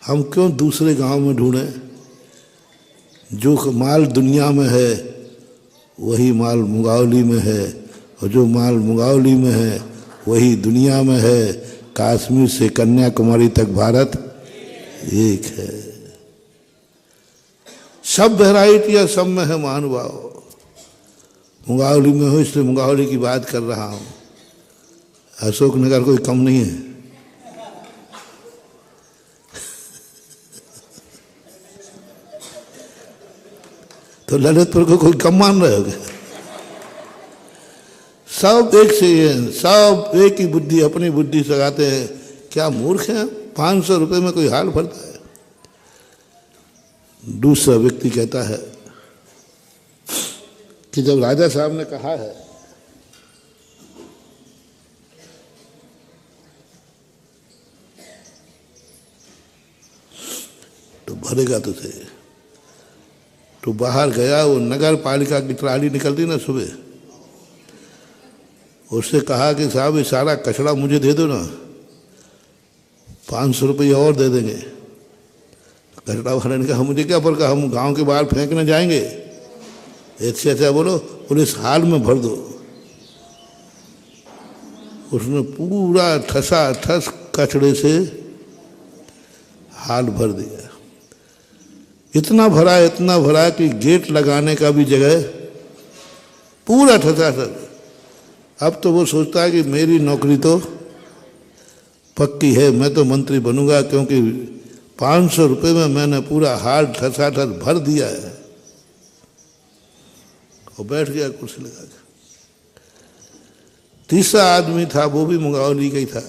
हम क्यों दूसरे गांव में ढूंढें? जो माल दुनिया में है वही माल मुंगावली में है, और जो माल मुंगावली में है वही दुनिया में है। कश्मीर से कन्याकुमारी तक भारत एक है। सब वैरायटियां सब में है महानुभाव। मुंगावली में हो इसलिए मुंगावली की बात कर रहा हूं। अशोकनगर कोई कम नहीं है। तो ललितपुर को कोई कम मान रहे हो क्या? सब एक से हैं, सब एक ही बुद्धि, अपनी बुद्धि सगाते हैं। क्या मूर्ख हैं? 500 रुपये में कोई हाल भरता है? दूसरा व्यक्ति कहता है कि जब राजा साहब ने कहा है तो भरेगा तुझे, तो बाहर गया। वो नगर पालिका की ट्राली निकलती ना सुबह, उससे कहा कि साहब ये सारा कचरा मुझे दे दो ना, 500 रुपये और दे देंगे। कचरा वाले ने कहा मुझे क्या पड़ेगा, हम गांव के बाहर फेंकने जाएंगे, इससे अच्छा बोलो पुलिस हाल में भर दो। उसने पूरा ठसा ठस कचड़े से हाल भर दिया। इतना भरा कि गेट लगाने का भी जगह पूरा ठसा ठस। अब तो वो सोचता है कि मेरी नौकरी तो पक्की है, मैं तो मंत्री बनूंगा, क्योंकि 500 रुपये में मैंने पूरा हाल ठसा ठस भर दिया है। और बैठ गया कुर्सी लगा के। तीसरा आदमी था, वो भी मुंगावली का ही था,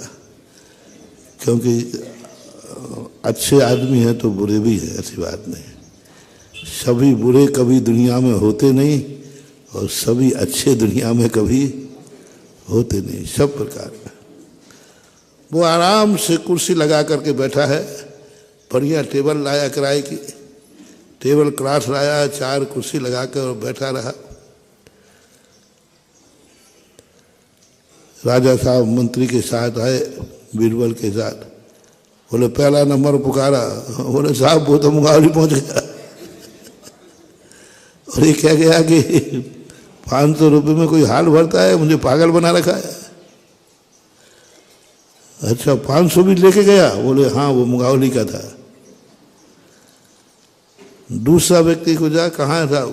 क्योंकि अच्छे आदमी हैं तो बुरे भी हैं, ऐसी बात नहीं। सभी बुरे कभी दुनिया में होते नहीं, और सभी अच्छे दुनिया में कभी होते नहीं, सब प्रकार का। वो आराम से कुर्सी लगा करके बैठा है। बढ़िया टेबल लाया किराए की, टेबल क्लॉथ लाया, 4 कुर्सी लगा कर और बैठा रहा। राजा साहब मंत्री के साथ आए, बीरबल के साथ। बोले पहला नंबर पुकारा। बोले साहब वो तो मुंगावली पहुंच गया। और ये कह गया कि 500 रुपये में कोई हाल भरता है, मुझे पागल बना रखा है। अच्छा 500 भी लेके गया? बोले हाँ वो मुंगावली का था। दूसरा व्यक्ति को जा, कहाँ था?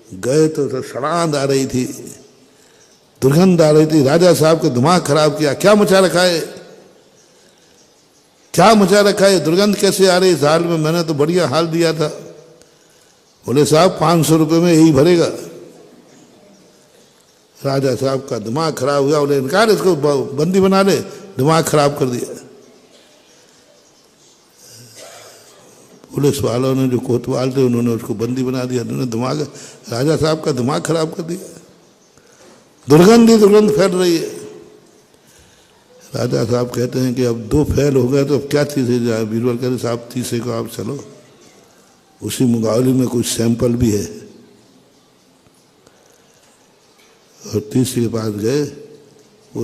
गए तो सड़ांध आ रही थी, दुर्गंध आ रही थी। राजा साहब के दिमाग खराब किया। क्या मचा रखा है, क्या मचा रखा है, दुर्गंध कैसे आ रही इस हाल में? मैंने तो बढ़िया हाल दिया था। बोले साहब 500 रुपये में यही भरेगा। राजा साहब का दिमाग खराब हुआ। बोले इनकार, इसको बंदी बना ले, दिमाग खराब कर दिया। पुलिस वालों ने जो कोतवाल थे उन्होंने उसको बंदी बना दिया। उन्होंने दिमाग, राजा साहब का दिमाग खराब कर दिया। दुर्गंध ही दुर्गंध फैल रही है। राजा साहब कहते हैं कि अब 2 फैल हो गए तो अब क्या तीसरे जाए? बीरबल कहते साहब तीसरे को आप चलो, उसी मुंगावली में कुछ सैंपल भी है। और तीसरे के पास गए। वो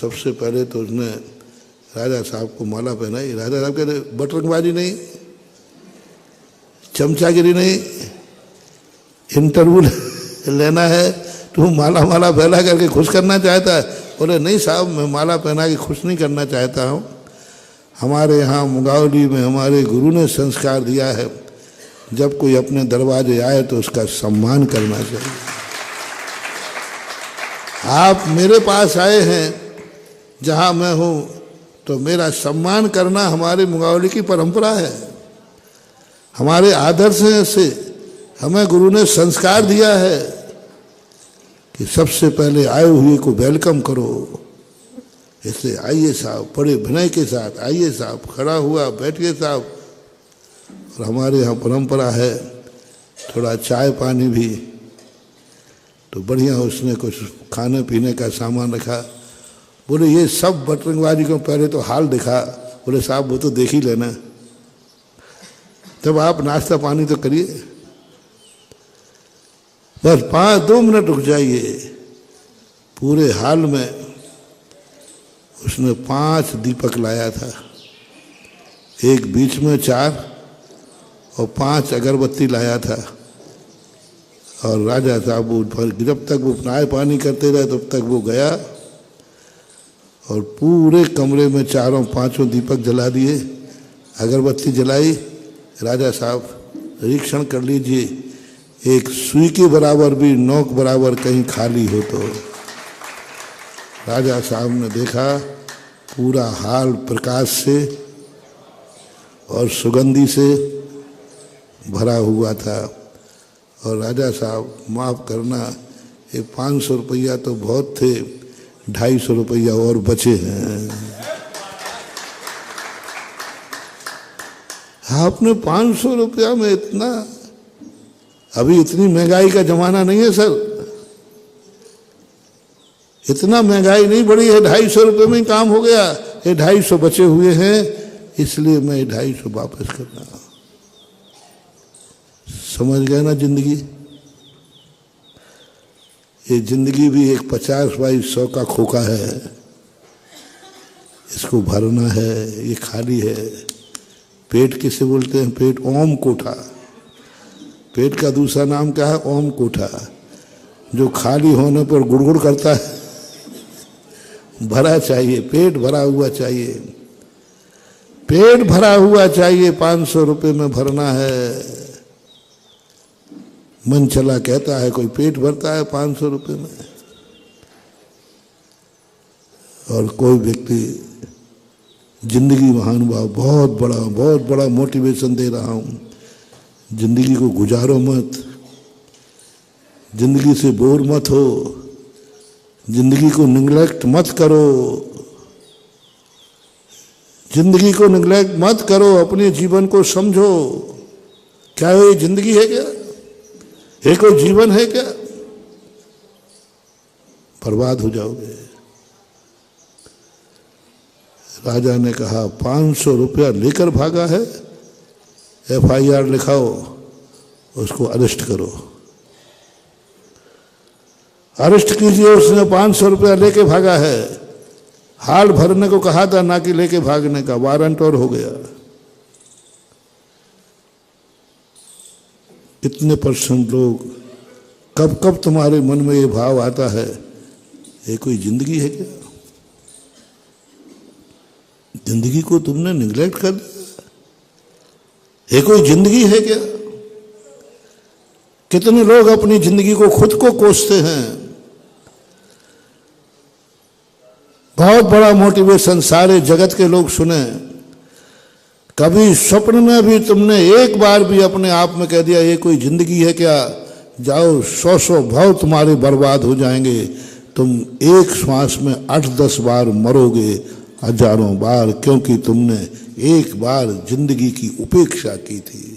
सबसे पहले तो उसने राजा साहब को माला पहनाई। राजा साहब कहते बटरंगबाजी नहीं, चमचागिरी नहीं, इंटरव्यू लेना है, तू माला माला फैला करके खुश करना चाहता है? बोले नहीं साहब मैं माला पहना के खुश नहीं करना चाहता हूँ। हमारे यहाँ मुंगावली में हमारे गुरु ने संस्कार दिया है, जब कोई अपने दरवाजे आए तो उसका सम्मान करना चाहिए। आप मेरे पास आए हैं जहाँ मैं हूँ, तो मेरा सम्मान करना हमारे मुंगावली की परंपरा है, हमारे आदर्श हैं। से हमें गुरु ने संस्कार दिया है कि सबसे पहले आए हुए को वेलकम करो। इसलिए आइए साहब, बड़े विनय के साथ आइए साहब, खड़ा हुआ, बैठिए साहब। और हमारे यहाँ परंपरा है थोड़ा चाय पानी भी, तो बढ़िया उसने कुछ खाने पीने का सामान रखा। बोले ये सब बटरंगबाजी को पहले तो हाल दिखा। बोले साहब वो तो देख ही लेना, तब आप नाश्ता पानी तो करिए, बस 2 मिनट रुक जाइए। पूरे हाल में उसने 5 दीपक लाया था। एक बीच में 4 और 5 अगरबत्ती लाया था। और राजा साहब वो जब तक वो नाय पानी करते रहे तब तक वो गया और पूरे कमरे में 4-5 दीपक जला दिए, अगरबत्ती जलाई। राजा साहब निरीक्षण कर लीजिए, एक सुई के बराबर भी नोक बराबर कहीं खाली हो तो। राजा साहब ने देखा पूरा हाल प्रकाश से और सुगंधी से भरा हुआ था। और राजा साहब माफ़ करना, ये 500 रुपया तो बहुत थे, 250 रुपया और बचे हैं। आपने 500 रुपया में इतना, अभी इतनी महंगाई का जमाना नहीं है सर, इतना महंगाई नहीं बढ़ी है, 250 रुपये में ही काम हो गया। ये 250 बचे हुए हैं, इसलिए मैं 250 वापस करना। समझ गए ना जिंदगी? ये जिंदगी भी एक 50x100 का खोखा है, इसको भरना है, ये खाली है। पेट किसे बोलते हैं? पेट ओम कोठा, पेट का दूसरा नाम क्या है? ओम कोठा, जो खाली होने पर गुड़गुड़ करता है। भरा चाहिए, पेट भरा हुआ चाहिए, पेट भरा हुआ चाहिए। 500 रुपये में भरना है। मन चला कहता है कोई पेट भरता है 500 रुपये में। और कोई व्यक्ति जिंदगी महानुभाव बहुत बड़ा मोटिवेशन दे रहा हूँ, जिंदगी को गुजारो मत, जिंदगी से बोर मत हो, जिंदगी को निगलेक्ट मत करो, जिंदगी को निगलेक्ट मत करो, अपने जीवन को समझो। क्या ये जिंदगी है? क्या ये कोई जीवन है? क्या बर्बाद हो जाओगे। राजा ने कहा 500 रुपया लेकर भागा है, FIR लिखाओ, उसको अरेस्ट करो। अरेस्ट कीजिए, उसने 500 रुपया लेके भागा है। हाल भरने को कहा था, ना कि लेके भागने का। वारंट और हो गया। कितने % लोग, कब तुम्हारे मन में ये भाव आता है, ये कोई जिंदगी है क्या? जिंदगी को तुमने निगलेक्ट कर दिया। ये कोई जिंदगी है क्या? कितने लोग अपनी जिंदगी को खुद को कोसते हैं। बहुत बड़ा मोटिवेशन सारे जगत के लोग सुने। कभी स्वप्न में भी तुमने एक बार भी अपने आप में कह दिया ये कोई जिंदगी है क्या? जाओ, 100 भाव तुम्हारे बर्बाद हो जाएंगे। तुम एक श्वास में 8-10 बार मरोगे, हजारों बार, क्योंकि तुमने एक बार जिंदगी की उपेक्षा की थी।